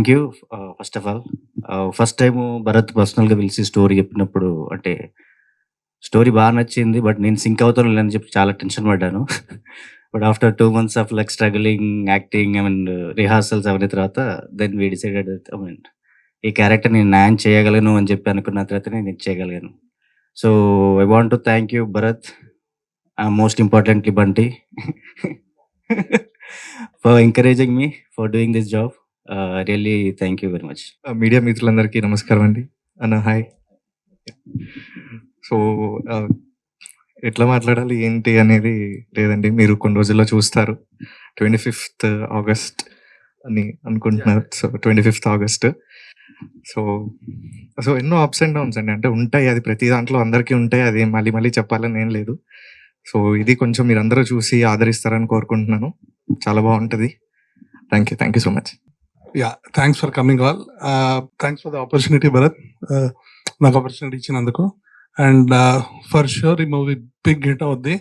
Thank you. First of all first time Bharat పర్సనల్‌గా పిలిచి story చెప్పినప్పుడు అంటే స్టోరీ బాగా నచ్చింది. బట్ నేను సింక్ అవుతానో లేదని చెప్పి చాలా టెన్షన్ పడ్డాను. But after 2 months of like struggling, acting and rehearsals అవన్నీ తర్వాత then we decided I mean ఈ క్యారెక్టర్ నేను న్యాయం చేయగలను అని చెప్పి అనుకున్న తర్వాతనే నేను చేయగలిగాను. So I want to thank you Bharat, most importantly Bunty for encouraging me for doing this job. Really thank you very much. Media మిత్రులందరికీ నమస్కారం అండి. అన్న హాయ్. సో ఎట్లా మాట్లాడాలి ఏంటి అనేది లేదండి, మీరు కొన్ని రోజుల్లో చూస్తారు. 25th ఆగస్ట్ అని అనుకుంటున్నారు. So 25th August. So so ఎన్నో అప్స్ అండ్ డౌన్స్ అండి, అంటే ఉంటాయి, అది ప్రతి దాంట్లో అందరికీ ఉంటాయి, అది మళ్ళీ మళ్ళీ చెప్పాలని ఏం లేదు. సో ఇది కొంచెం మీరు అందరూ చూసి ఆదరిస్తారని కోరుకుంటున్నాను. చాలా బాగుంటుంది. Thank you so much. Yeah, thanks for coming all. Thanks for the opportunity, Bharat. నాకు ఆపర్చునిటీ ఇచ్చినందుకు. అండ్ ఫర్ షూర్ ఈ మూవీ బిగ్ హిట్ అవుద్ది,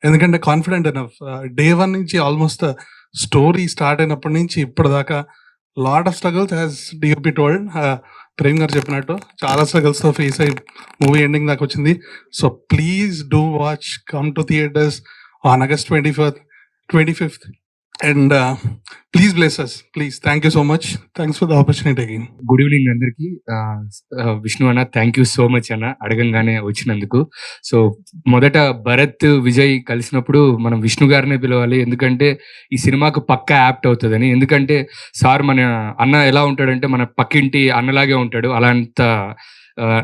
ఎందుకంటే కాన్ఫిడెంట్ ఎనఫ్. డే 1 నుంచి ఆల్మోస్ట్ స్టోరీ స్టార్ట్ అయినప్పటి నుంచి ఇప్పటిదాకా lot of struggles has DOP told. Prem గారు చెప్పినట్టు చాలా స్ట్రగుల్స్తో ఫేస్ అయ్యి మూవీ ఎండింగ్ దాకా వచ్చింది. So please do watch, come to theatres on August 25th. And please bless us, please. Thank you so much. Thanks for the opportunity again. Good evening అందరికి. విష్ణు అన్న, thank you so much అన్న, అడగంగానే వచ్చినందుకు. So మొదట భరత్ విజయ్ కలిసినప్పుడు మనం విష్ణు గారినే పిలవాలి, ఎందుకంటే ఈ సినిమాకు పక్కా యాప్ట్ అవుతుందని. ఎందుకంటే సార్ మన అన్న ఎలా ఉంటాడంటే మన పక్కింటి అన్నలాగే ఉంటాడు, అలాంత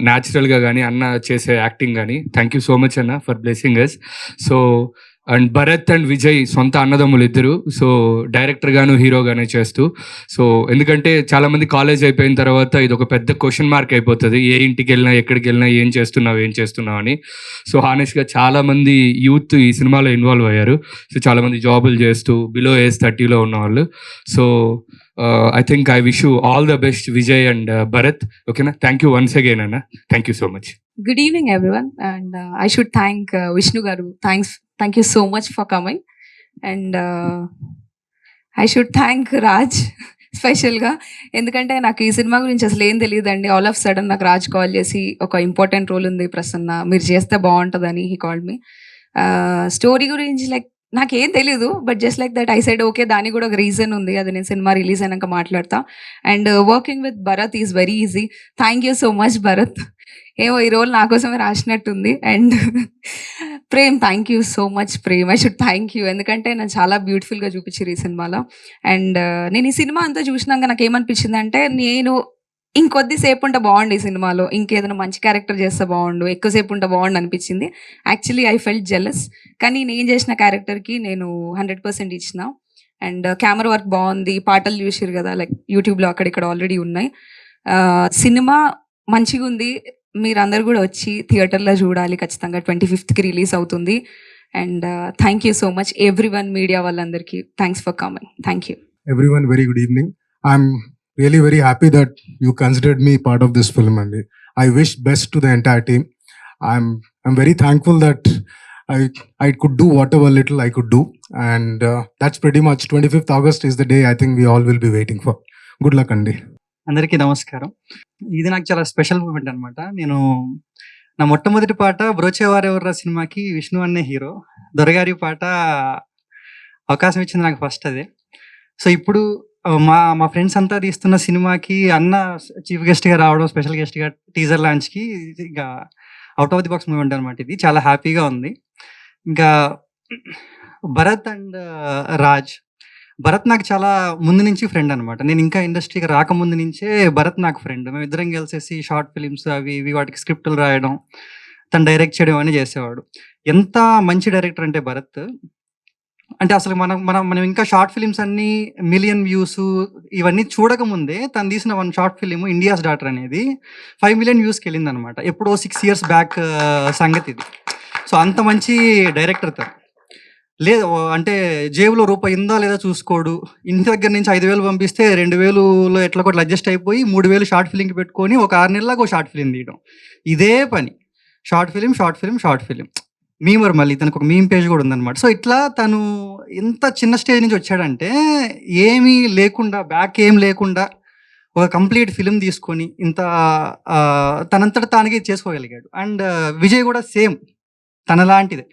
న్యాచురల్గా కానీ అన్న చేసే యాక్టింగ్ కానీ. థ్యాంక్ యూ సో మచ్ అన్న for blessing us. So and Bharat and Vijay సొంత అన్నదమ్ములు ఇద్దరు. సో డైరెక్టర్ గాను హీరో గానే చేస్తూ, సో ఎందుకంటే చాలా మంది కాలేజ్ అయిపోయిన తర్వాత ఇది ఒక పెద్ద క్వశ్చన్ మార్క్ అయిపోతుంది, ఏ ఇంటికి వెళ్ళినా ఎక్కడికి వెళ్ళినా ఏం చేస్తున్నావు అని. సో హానెస్ట్గా చాలా మంది యూత్ ఈ సినిమాలో ఇన్వాల్వ్ అయ్యారు. సో చాలా మంది జాబులు చేస్తూ బిలో ఏజ్ 30లో ఉన్న వాళ్ళు. So I think I wish you all the best Vijay and Bharat. ఓకేనా, థ్యాంక్ యూ వన్స్ అగైన్ అన్న, thank you so much. Good evening, everyone, and I should thank Vishnu Garu. Thank you so much for coming, and I should thank Raj స్పెషల్గా, ఎందుకంటే నాకు ఈ cinema గురించి అసలు ఏం తెలియదండి. ఆల్ ఆఫ్ సడన్ నాకు రాజ్ కాల్ చేసి ఒక ఇంపార్టెంట్ రోల్ ఉంది ప్రసన్న, మీరు చేస్తే బాగుంటుందని హీ కాల్డ్ మీ. స్టోరీ గురించి లైక్ నాకేం తెలీదు, but just like that I side okay, దానికి కూడా ఒక రీజన్ ఉంది, అది నేను సినిమా రిలీజ్ అయినాక మాట్లాడతా. And working with Bharat is very easy. Thank you so much Bharat, ఏమో ఈ రోల్ నా కోసమే రాసినట్టుంది. And Prem, thank you so much Prem, I should thank you, ఎందుకంటే నేను చాలా బ్యూటిఫుల్గా చూపించారు ఈ సినిమాలో. అండ్ నేను ఈ సినిమా అంతా చూసినాక నాకు ఏమనిపించింది అంటే, నేను ఇంకొద్దిసేపు ఉంటే బాగుండు ఈ సినిమాలో, ఇంకేదైనా మంచి క్యారెక్టర్ చేస్తే బాగుండు, ఎక్కువసేపు ఉంటే బాగుండు అనిపించింది. యాక్చువల్లీ ఐ ఫెల్ట్ జెలస్, కానీ నేను చేసిన క్యారెక్టర్కి నేను 100% ఇచ్చిన. అండ్ కెమెరా వర్క్ బాగుంది, పాటలు చూసారు కదా, లైక్ యూట్యూబ్లో అక్కడిక్కడ ఆల్రెడీ ఉన్నాయి. సినిమా మంచిగా ఉంది, మీరందరూ కూడా వచ్చి థియేటర్లో చూడాలి ఖచ్చితంగా. 25th రిలీజ్ అవుతుంది. And thank you so much everyone, media వాళ్ళందరికీ thanks for coming. Thank you everyone. Very good evening. I'm really very happy that you considered me part of this film, and I wish best to the entire team. I'm very thankful that I could do whatever little I could do, and that's pretty much 25th August is the day I think we all will be waiting for. Good luck andi. అందరికీ నమస్కారం. ఇది నాకు చాలా special moment అనమాట. నేను నా మొట్టమొదటి పాట బ్రోచేవారెవర్రా సినిమాకి విష్ణు అన్నే హీరో, దొరగారి పాట అవకాశం ఇచ్చింది నాకు ఫస్ట్ అదే. సో ఇప్పుడు మా ఫ్రెండ్స్ అంతా తీస్తున్న సినిమాకి అన్న చీఫ్ గెస్ట్గా రావడం, స్పెషల్ గెస్ట్గా టీజర్ లాంచ్కి, ఇంకా out of the box moment అనమాట. ఇది చాలా హ్యాపీగా ఉంది. ఇంకా భరత్ అండ్ రాజ్, భరత్ నాకు చాలా ముందు నుంచి ఫ్రెండ్ అనమాట. నేను ఇంకా ఇండస్ట్రీకి రాకముందు నుంచే భరత్ నాకు ఫ్రెండ్. మేము ఇద్దరం కలిసేసి షార్ట్ ఫిలిమ్స్ అవి ఇవి వాటికి స్క్రిప్టులు రాయడం, తను డైరెక్ట్ చేయడం అని చేసేవాడు. ఎంత మంచి డైరెక్టర్ అంటే భరత్, అంటే అసలు మనం ఇంకా షార్ట్ ఫిలిమ్స్ అన్ని 1 million వ్యూస్ ఇవన్నీ చూడకముందే తను తీసిన 1 షార్ట్ ఫిలిం ఇండియాస్ డాటర్ అనేది 5 million వ్యూస్కి వెళ్ళింది అనమాట. ఎప్పుడో 6 years బ్యాక్ సంగతి ఇది. సో అంత మంచి డైరెక్టర్ తను. లేదు అంటే జేబులో రూపాయి ఉందా లేదా చూసుకోడు, ఇంటి దగ్గర నుంచి 5,000 పంపిస్తే 2,000లో ఎట్లా కొట్లా అడ్జస్ట్ అయిపోయి 3,000 షార్ట్ ఫిలింకి పెట్టుకొని ఒక 6 నెలలకు ఒక షార్ట్ ఫిలిం తీయడం, ఇదే పని. షార్ట్ ఫిలిం మీమర్, మళ్ళీ తనకు ఒక మీమ్ పేజ్ కూడా ఉందన్నమాట. సో ఇట్లా తను ఎంత చిన్న స్టేజ్ నుంచి వచ్చాడంటే, ఏమీ లేకుండా, బ్యాక్ ఏం లేకుండా ఒక కంప్లీట్ ఫిలిం తీసుకొని ఇంత తనంతట తానుగా చేసుకోగలిగాడు. అండ్ విజయ్ కూడా సేమ్ తనలాంటిదే.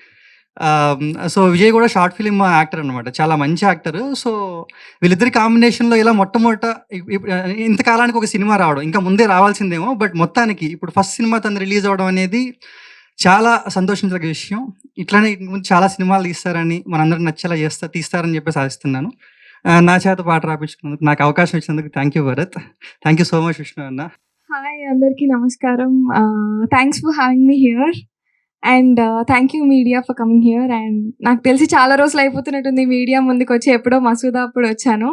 సో విజయ్ కూడా షార్ట్ ఫిలిం యాక్టర్ అనమాట, చాలా మంచి యాక్టర్. సో వీళ్ళిద్దరి కాంబినేషన్లో ఇలా మొట్టమొదట ఇంతకాలానికి ఒక సినిమా రావడం, ఇంకా ముందే రావాల్సిందేమో, బట్ మొత్తానికి ఇప్పుడు ఫస్ట్ సినిమా తను రిలీజ్ అవ్వడం అనేది చాలా సంతోషించదగ్గ విషయం. ఇట్లానే ముందు చాలా సినిమాలు తీస్తారని, మనందరికి నచ్చేలా తీస్తారని చెప్పేసి ఆశిస్తున్నాను. నా చేత పాట రాపించుకున్నందుకు, నాకు అవకాశం ఇచ్చినందుకు thank you Bharat. Thank you so much Vishnu అన్న. హాయ్ అందరికీ నమస్కారం. Thanks for having me here and thank you media for coming here. And నాకు తెలిసి చాలా రోజులు అయిపోతున్నట్టుంది మీడియా ముందుకు వచ్చి, ఎప్పుడో మసూదా అప్పుడు వచ్చాను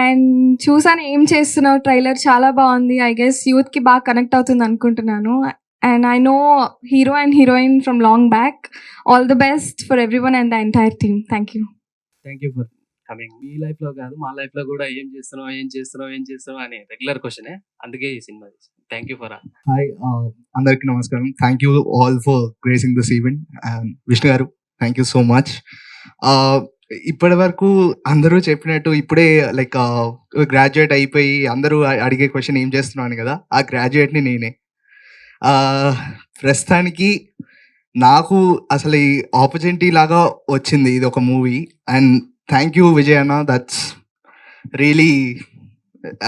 అండ్ చూసాను ఏం చేస్తున్నావు, ట్రైలర్ చాలా బాగుంది. ఐ గెస్ యూత్కి బాగా కనెక్ట్ అవుతుంది అనుకుంటున్నాను. And I know hero and heroine from long back. All the best for everyone and the entire team. Thank you. Thank you for coming. మీ లైఫ్లో కాదు, మా లైఫ్లో కూడా ఏం చేస్తున్నావు అనే రెగ్యులర్ క్వశ్చనే, అందుకే ఈ cinema thank you for. Hi, అందరికీ నమస్కారం. Thank you all for gracing this event. And Vishnu గారు, థ్యాంక్ యూ సో మచ్. ఇప్పటి వరకు అందరూ చెప్పినట్టు ఇప్పుడే లైక్ గ్రాడ్యుయేట్ అయిపోయి అందరూ అడిగే క్వశ్చన్ ఏం చేస్తున్నాను కదా, ఆ గ్రాడ్యుయేట్ని నేనే. ప్రస్తుతానికి నాకు అసలు ఈ ఆపర్చునిటీ లాగా వచ్చింది ఇది ఒక movie. And thank you Vijay అన్న, దట్స్ రియలీ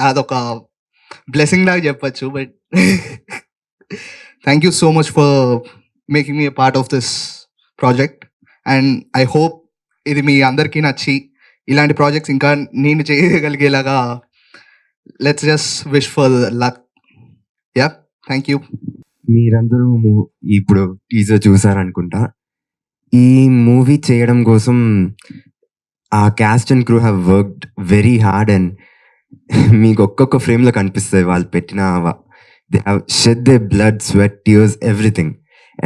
అదొక బ్లెస్సింగ్ లాగా చెప్పచ్చు. But thank you so much for making me a part of this project. And I hope ఇది మీ అందరికీ నచ్చి ఇలాంటి ప్రాజెక్ట్స్ ఇంకా నేను చేయగలిగేలాగా let's just wish for luck. Yeah, thank you. మీరందరూ ఇప్పుడు టీజర్ చూసారనుకుంటా. ఈ మూవీ చేయడం కోసం ఆ cast and crew have worked very hard. And మీకు ఒక్కొక్క ఫ్రేమ్లో కనిపిస్తుంది వాళ్ళు పెట్టిన, they have shed they blood, sweat, tears, everything.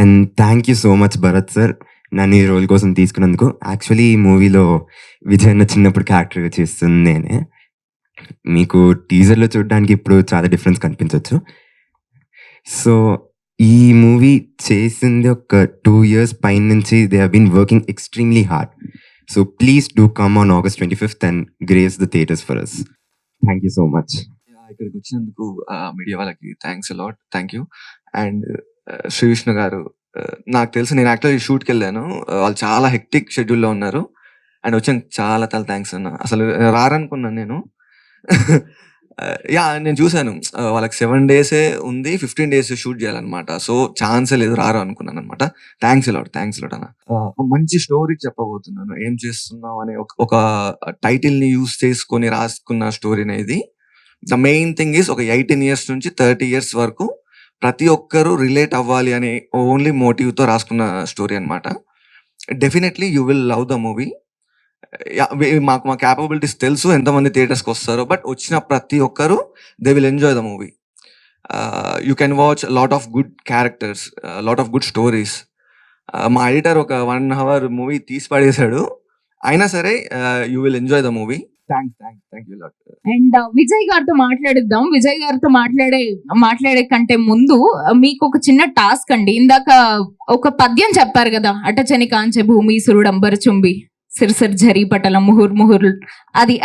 And thank you so much Bharat sir నన్ను ఈ రోల్ కోసం తీసుకున్నందుకు. యాక్చువల్లీ ఈ మూవీలో విజయ్ అన్న చిన్నప్పుడు క్యారెక్టర్గా చేస్తుంది నేనే. మీకు టీజర్లో చూడడానికి ఇప్పుడు చాలా డిఫరెన్స్ కనిపించవచ్చు. సో ఈ మూవీ చేసింది ఒక 2 years పైన నుంచి. They have been working extremely hard. So please do come on August 25th and grace the theatres for us. Thank you so much. ఇక్కడికి వచ్చినందుకు మీడియా వాళ్ళకి thanks a lot. Thank you. And Shri Vishnu garu, నాకు తెలుసు, నేను యాక్చువల్లీ షూట్కి వెళ్ళాను, వాళ్ళు చాలా హెక్టిక్ షెడ్యూల్లో ఉన్నారు. అండ్ వచ్చాను, చాలా చాలా థ్యాంక్స్ అన్న. అసలు రారనుకున్నాను నేను. యా, నేను చూశాను వాళ్ళకి 7 days ఉంది, 15 days షూట్ చేయాలన్నమాట. సో ఛాన్సే లేదు, రారు అనుకున్నాను అనమాట. థ్యాంక్స్ అలాట్ అన్న. మంచి స్టోరీ చెప్పబోతున్నాను. ఏం చేస్తున్నావు అనే ఒక టైటిల్ ని యూజ్ చేసుకొని రాసుకున్న స్టోరీ అనేది. ద మెయిన్ థింగ్ ఈస్ ఒక 18 years నుంచి 30 years వరకు ప్రతి ఒక్కరూ రిలేట్ అవ్వాలి అనే ఓన్లీ మోటివ్తో రాసుకున్న స్టోరీ అనమాట. Definitely you will love the movie. మాకు మా క్యాపబిలిటీస్ తెలుసు, ఎంతమంది థియేటర్స్కి వస్తారో, బట్ వచ్చిన ప్రతి ఒక్కరు they will enjoy the movie. You can watch lot of good characters, lot of good stories. మా ఎడిటర్ ఒక 1 hour మూవీ తీసి పడేశాడు, అయినా సరే you will enjoy the movie. Thank you lot. And Vijay గారితో మాట్లాడిద్దాం. విజయ్ గారితో మాట్లాడే కంటే ముందు మీకు ఒక చిన్న టాస్క్ అండి. ఇందాక ఒక పద్యం చెప్పారు కదా, అటచని కాంచె భూమి సురుడంబర చుంబి సిరిసిర్ జరీ పటల ముహుర్ ముహుర్,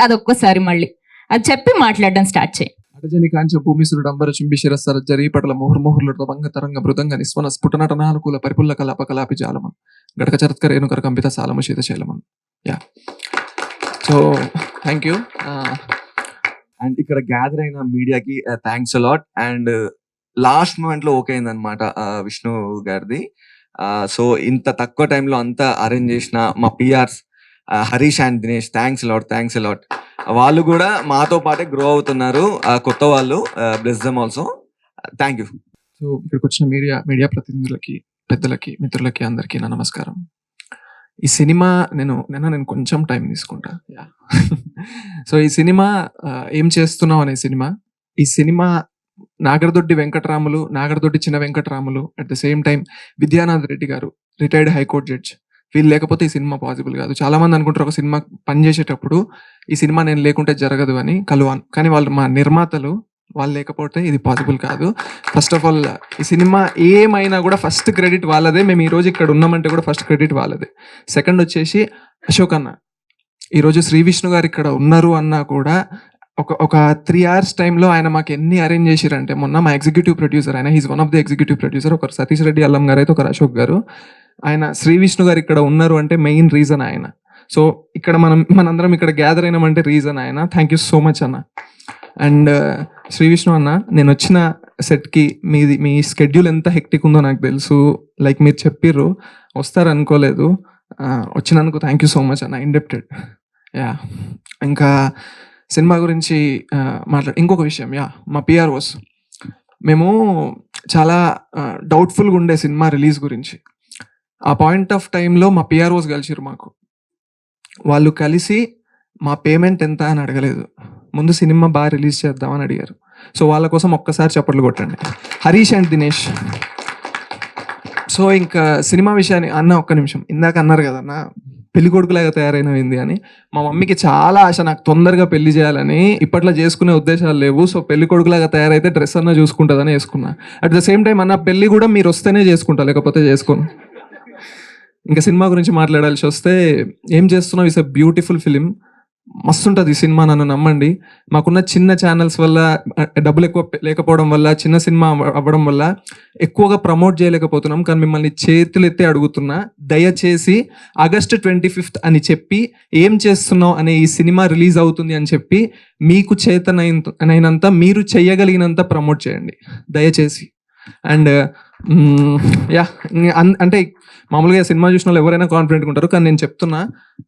అదొక్కసారి మళ్ళీ అది చెప్పి మాట్లాడడం స్టార్ట్ చేయి. అటజని కాంచ భూమి సురుడంబర చుంబి శిరస్సర జరీ పటల ముహుర్ ముహుర్లతో భంగ తరంగ మృదంగ నిస్వన స్ఫుటనటనానుకూల పరిపుల్ల కలాప కలాపి జాలమన్ గడక చరత్కరేణుకర కంపిత సాలము శీతశైలమన్. Yeah, so thank you. And ఇక్కడ గ్యాదర్ అయిన మీడియాకి thanks a lot. And last moment లో ఓకే అయిందనమాట విష్ణు గారిది. సో ఇంత తక్కువ టైంలో అంతా అరేంజ్ చేసిన మా PRs Harish and Dinesh, thanks a lot. వాళ్ళు కూడా మాతో పాటే గ్రో అవుతున్నారు, కొత్త వాళ్ళు. Bless them also. Thank you. So ఇక్కడికి వచ్చిన మీడియా ప్రతినిధులకి, పెద్దలకి, మిత్రులకి అందరికీ నా నమస్కారం. ఈ సినిమా నేను కొంచెం టైం తీసుకుంటా. సో ఈ సినిమా ఏం చేస్తున్నావు అనే సినిమా. ఈ cinema నాగరదొడ్డి Venkataramulu, Nagaradoddi Chinna Venkataramulu, at the same time Vidyanath Reddy గారు, రిటైర్డ్ హైకోర్టు జడ్జ్, వీళ్ళు లేకపోతే ఈ సినిమా పాసిబుల్ కాదు. చాలా మంది అనుకుంటారు ఒక సినిమా పనిచేసేటప్పుడు ఈ సినిమా నేను లేకుంటే జరగదు అని, కలువాను. కానీ వాళ్ళు మా నిర్మాతలు, వాళ్ళు లేకపోతే ఇది పాసిబుల్ కాదు. ఫస్ట్ ఆఫ్ ఆల్ ఈ సినిమా ఏమైనా కూడా ఫస్ట్ క్రెడిట్ వాళ్ళదే. మేము ఈరోజు ఇక్కడ ఉన్నామంటే కూడా ఫస్ట్ క్రెడిట్ వాళ్ళదే. సెకండ్ వచ్చేసి అశోక్ అన్న. ఈరోజు శ్రీ విష్ణు గారు ఇక్కడ ఉన్నారు అన్నా కూడా ఒక 3 hours టైంలో ఆయన మాకు ఎన్ని అరేంజ్ చేసిరంటే, మొన్న మా ఎగ్జిక్యూటివ్ ప్రొడ్యూసర్, ఆయన he's one of the executive producer, ఒకరు సతీష్ రెడ్డి అల్లం గారు అయితే, ఒకరు అశోక్ గారు. ఆయన శ్రీ విష్ణు గారు ఇక్కడ ఉన్నారు అంటే మెయిన్ రీజన్ ఆయన. సో ఇక్కడ మనందరం ఇక్కడ గ్యాదర్ అయినామంటే రీజన్ ఆయన. థ్యాంక్ యూ సో మచ్ అన్న. అండ్ శ్రీ విష్ణు అన్న, నేను వచ్చిన సెట్కి మీ స్కెడ్యూల్ ఎంత హెక్టిక్ ఉందో నాకు తెలుసు. లైక్ మీరు చెప్పిర్రు, వస్తారు అనుకోలేదు. వచ్చినందుకు థ్యాంక్ యూ సో మచ్ అన్న, ఇండెప్టెడ్. యా, ఇంకా సినిమా గురించి ఇంకొక విషయం, మా పిఆర్ఓస్, మేము చాలా డౌట్ఫుల్గా ఉండే సినిమా రిలీజ్ గురించి. ఆ పాయింట్ ఆఫ్ టైంలో మా పిఆర్ఓస్ కలిసిరు మాకు. వాళ్ళు కలిసి మా పేమెంట్ ఎంత అని అడగలేదు, ముందు సినిమా బాగా రిలీజ్ చేద్దామని అడిగారు. సో వాళ్ళ కోసం ఒక్కసారి చప్పట్లు కొట్టండి, హరీష్ అండ్ దినేష్. సో ఇంకా సినిమా విషయాన్ని అన్న, ఒక్క నిమిషం, ఇందాక అన్నారు కదన్న పెళ్లి కొడుకులాగా తయారైనవింది అని. మా మమ్మీకి చాలా ఆశ నాకు తొందరగా పెళ్లి చేయాలని. ఇప్పట్లో చేసుకునే ఉద్దేశాలు లేవు. సో పెళ్లి కొడుకులాగా తయారైతే డ్రెస్ అన్న చూసుకుంటుందని వేసుకున్నా. అట్ ద సేమ్ టైం అన్న, పెళ్లి కూడా మీరు వస్తేనే చేసుకుంటా, లేకపోతే చేసుకోను. ఇంకా సినిమా గురించి మాట్లాడాల్సి వస్తే, ఏం చేస్తున్నావు ఇస్ ఎ బ్యూటిఫుల్ ఫిలిం. మస్తు ఉంటుంది ఈ సినిమా, నన్ను నమ్మండి. మాకున్న చిన్న ఛానల్స్ వల్ల, డబ్బులు ఎక్కువ లేకపోవడం వల్ల, చిన్న సినిమా అవ్వడం వల్ల ఎక్కువగా ప్రమోట్ చేయలేకపోతున్నాం. కానీ మిమ్మల్ని చేతులెత్తి అడుగుతున్నా, దయచేసి August 25th అని చెప్పి, ఏం చేస్తున్నావు అనే ఈ సినిమా రిలీజ్ అవుతుంది అని చెప్పి, మీకు చేతనైనంత, మీరు చేయగలిగినంత ప్రమోట్ చేయండి దయచేసి. అండ్ అంటే మామూలుగా సినిమా చూసిన వాళ్ళు ఎవరైనా కాన్ఫిడెంట్గా ఉంటారు, కానీ నేను చెప్తున్నా,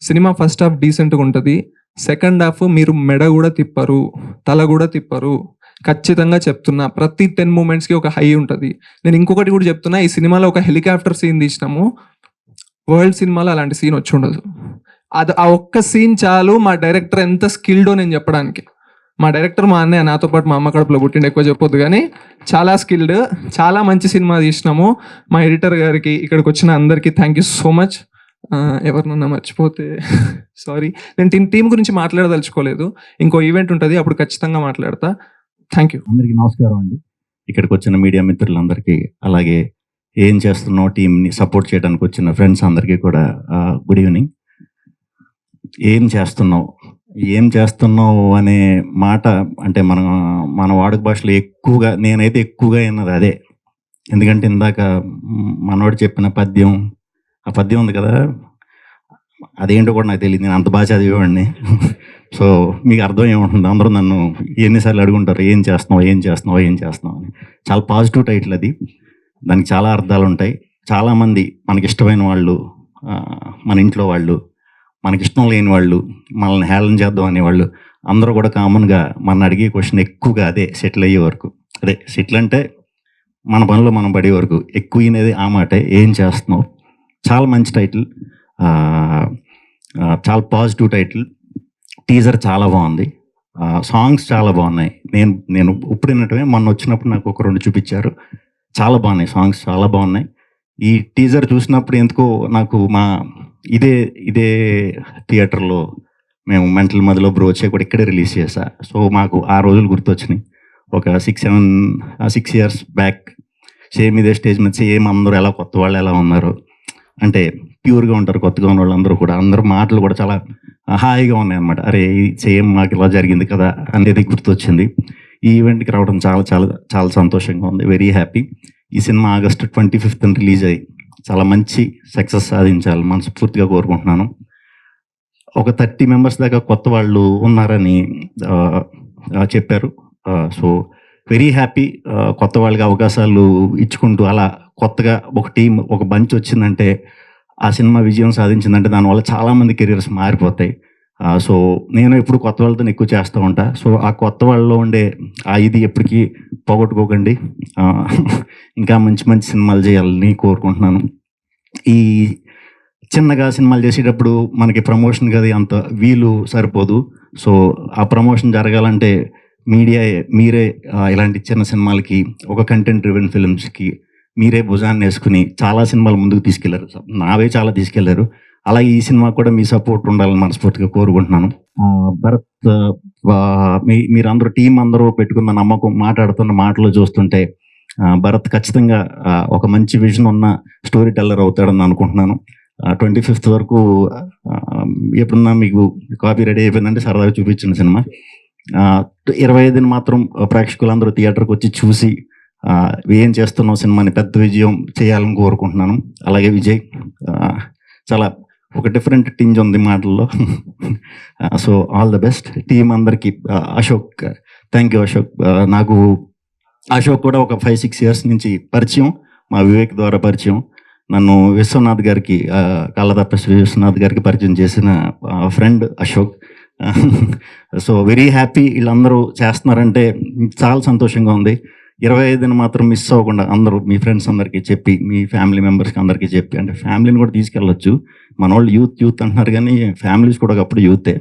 సినిమా ఫస్ట్ హాఫ్ డీసెంట్గా ఉంటుంది, సెకండ్ హాఫ్ మీరు మెడ కూడా తిప్పరు, తల కూడా తిప్పరు. ఖచ్చితంగా చెప్తున్నా, ప్రతి 10 మూమెంట్స్కి ఒక హై ఉంటుంది. నేను ఇంకొకటి కూడా చెప్తున్నా, ఈ సినిమాలో ఒక హెలికాప్టర్ సీన్ తీసినాము, వరల్డ్ సినిమాలో అలాంటి సీన్ వచ్చి ఉండదు. ఆ ఒక్క సీన్ చాలు మా డైరెక్టర్ ఎంత స్కిల్డో నేను చెప్పడానికి. మా డైరెక్టర్ మా అన్నయ్య, నాతో పాటు మా అమ్మ కడుపులో పుట్టిండు, ఎక్కువ చెప్పొద్దు కానీ చాలా స్కిల్డ్, చాలా మంచి సినిమా తీసినాము. మా ఎడిటర్ గారికి, ఇక్కడికి వచ్చిన అందరికీ థ్యాంక్ యూ సో మచ్. ఎవరినన్నా మర్చిపోతే సారీ. నేను టీం గురించి మాట్లాడదలుచుకోలేదు, ఇంకో ఈవెంట్ ఉంటుంది, అప్పుడు ఖచ్చితంగా మాట్లాడతా. Thank you. అందరికీ నమస్కారం అండి. ఇక్కడికి వచ్చిన మీడియా మిత్రులందరికీ, అలాగే ఏం చేస్తున్నావు టీంని సపోర్ట్ చేయడానికి వచ్చిన ఫ్రెండ్స్ అందరికీ కూడా గుడ్ ఈవినింగ్. ఏం చేస్తున్నావు అనే మాట అంటే మన వాడుక భాషలో ఎక్కువగా, నేనైతే ఎక్కువగా విన్నది అదే. ఎందుకంటే ఇందాక మనవాడు చెప్పిన ఆ పద్యం ఉంది కదా, అదేంటో కూడా నాకు తెలియదు, నేను అంత బాగా చదివేవాడిని. సో మీకు అర్థం ఏముంటుంది, అందరూ నన్ను ఎన్నిసార్లు అడుగుంటారు, ఏం చేస్తున్నావు అని. చాలా పాజిటివ్ టైటిల్ అది, దానికి చాలా అర్థాలు ఉంటాయి. చాలామంది మనకి ఇష్టమైన వాళ్ళు, మన ఇంట్లో వాళ్ళు, మనకిష్టం లేని వాళ్ళు, మనల్ని హేళన చేద్దాం అనేవాళ్ళు అందరూ కూడా కామన్గా మన అడిగే క్వశ్చన్ ఎక్కువగా అదే, సెటిల్ అయ్యే వరకు. అదే సెటిల్ అంటే మన పనిలో మనం పడే వరకు ఎక్కువ వినేది ఆ మాటే, ఏం చేస్తున్నావు. చాలా మంచి టైటిల్, చాలా పాజిటివ్ టైటిల్. టీజర్ చాలా బాగుంది, సాంగ్స్ చాలా బాగున్నాయి. నేను ఇప్పుడు విన్నటమే, మొన్న వచ్చినప్పుడు నాకు ఒక 2 చూపించారు, చాలా బాగున్నాయి సాంగ్స్, చాలా బాగున్నాయి. ఈ టీజర్ చూసినప్పుడు ఎందుకో నాకు ఇదే థియేటర్లో మేము మెంటల్ మదిలో బ్రోచే కూడా ఇక్కడే రిలీజ్ చేశా. సో మాకు ఆ రోజులు గుర్తొచ్చినాయి. ఒక 6 years బ్యాక్ సేమ్ ఇదే స్టేజ్ మీద సేమ్ అందరూ ఎలా కొత్త వాళ్ళు ఎలా ఉన్నారు అంటే ప్యూర్గా ఉంటారు, కొత్తగా ఉన్న వాళ్ళు అందరూ కూడా, అందరూ మాటలు కూడా చాలా హాయిగా ఉన్నాయి అన్నమాట. అరే సేమ్ మాకు ఇలా జరిగింది కదా అనేది గుర్తొచ్చింది. ఈ ఈవెంట్కి రావడం చాలా చాలా చాలా సంతోషంగా ఉంది, వెరీ హ్యాపీ. ఈ సినిమా August 25th రిలీజ్ అయ్యి చాలా మంచి సక్సెస్ సాధించాలి మనస్ఫూర్తిగా కోరుకుంటున్నాను. ఒక 30 members దాకా కొత్త వాళ్ళు ఉన్నారని చెప్పారు. So very happy. కొత్త వాళ్ళకి అవకాశాలు ఇచ్చుకుంటూ అలా కొత్తగా ఒక టీం, ఒక బంచ్ వచ్చిందంటే, ఆ సినిమా విజయం సాధించిందంటే దానివల్ల చాలామంది కెరియర్స్ మారిపోతాయి. సో నేను ఎప్పుడు కొత్త వాళ్ళతో ఎక్కువ చేస్తూ ఉంటా. సో ఆ కొత్త వాళ్ళలో ఉండే ఇది ఎప్పటికీ పోగొట్టుకోకండి, ఇంకా మంచి మంచి సినిమాలు చేయాలని కోరుకుంటున్నాను. ఈ చిన్నగా సినిమాలు చేసేటప్పుడు మనకి ప్రమోషన్ కదా అంత వీలు సరిపోదు. సో ఆ ప్రమోషన్ జరగాలంటే మీరే ఇలాంటి చిన్న సినిమాలకి, ఒక కంటెంట్ డ్రివెన్ ఫిల్మ్స్కి మీరే భుజాన్ని వేసుకుని చాలా సినిమాలు ముందుకు తీసుకెళ్లారు. నావే చాలా తీసుకెళ్లారు. అలాగే ఈ సినిమా కూడా మీ సపోర్ట్ ఉండాలని మనస్ఫూర్తిగా కోరుకుంటున్నాను. భరత్, మీరందరూ టీం అందరూ పెట్టుకున్న నమ్మకం, మాట్లాడుతున్న మాటలు చూస్తుంటే భరత్ ఖచ్చితంగా ఒక మంచి విజన్ ఉన్న స్టోరీ టెల్లర్ అవుతాడని అనుకుంటున్నాను. 25th వరకు ఎప్పుడన్నా మీకు కాపీ రెడీ అయిపోయిందంటే సరదాగా చూపించిన సినిమా. 25ని మాత్రం ప్రేక్షకులందరూ థియేటర్కి వచ్చి చూసి ఏం చేస్తున్నావు సినిమాని పెద్ద విజయం చేయాలని కోరుకుంటున్నాను. అలాగే విజయ్ చాలా ఒక డిఫరెంట్ టింజ్ ఉంది మాటల్లో. So all the best team అందరికీ. Ashok, thank you Ashok. నాకు అశోక్ కూడా ఒక 5-6 years నుంచి పరిచయం, మా వివేక్ ద్వారా పరిచయం. నన్ను విశ్వనాథ్ గారికి, కళ్ళదప్ప శ్రీ విశ్వనాథ్ గారికి పరిచయం చేసిన friend Ashok. So very happy వీళ్ళందరూ చేస్తున్నారంటే చాలా సంతోషంగా ఉంది. 25ని మాత్రం మిస్ అవ్వకుండా అందరూ మీ ఫ్రెండ్స్ అందరికీ చెప్పి, మీ ఫ్యామిలీ మెంబర్స్కి అందరికీ చెప్పి, అంటే ఫ్యామిలీని కూడా తీసుకెళ్ళొచ్చు, మన వాళ్ళు యూత్ అంటున్నారు కానీ ఫ్యామిలీస్ కూడా ఒకప్పుడు యూతే.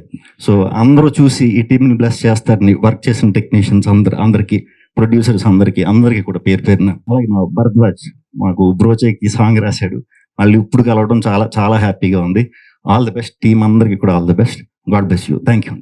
సో అందరూ చూసి ఈ టీంని బ్లెస్ చేస్తారని వర్క్ చేసిన టెక్నీషియన్స్ అందరికీ, ప్రొడ్యూసర్స్ అందరికీ కూడా పేరున. అలాగే మా భరద్వాజ్ మాకు బ్రోచేకి సాంగ్ రాశాడు, మళ్ళీ ఇప్పుడు కలవడం చాలా చాలా హ్యాపీగా ఉంది. ఆల్ ది బెస్ట్ టీం అందరికీ కూడా all the best. God bless you. Thank you.